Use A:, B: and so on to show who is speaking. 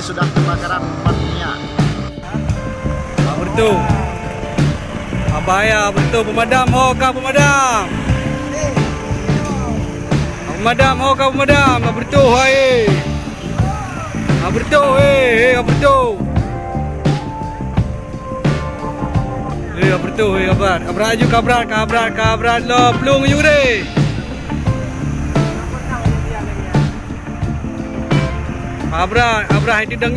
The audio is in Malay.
A: sudah kebakaran tempatnya.
B: Bertu. Bahaya bertu pemadam pemadam. Pemadam pemadam bertu hai. Bertu bertu. Bertu kabrat lo pelung you deh. Kabrat itu deng.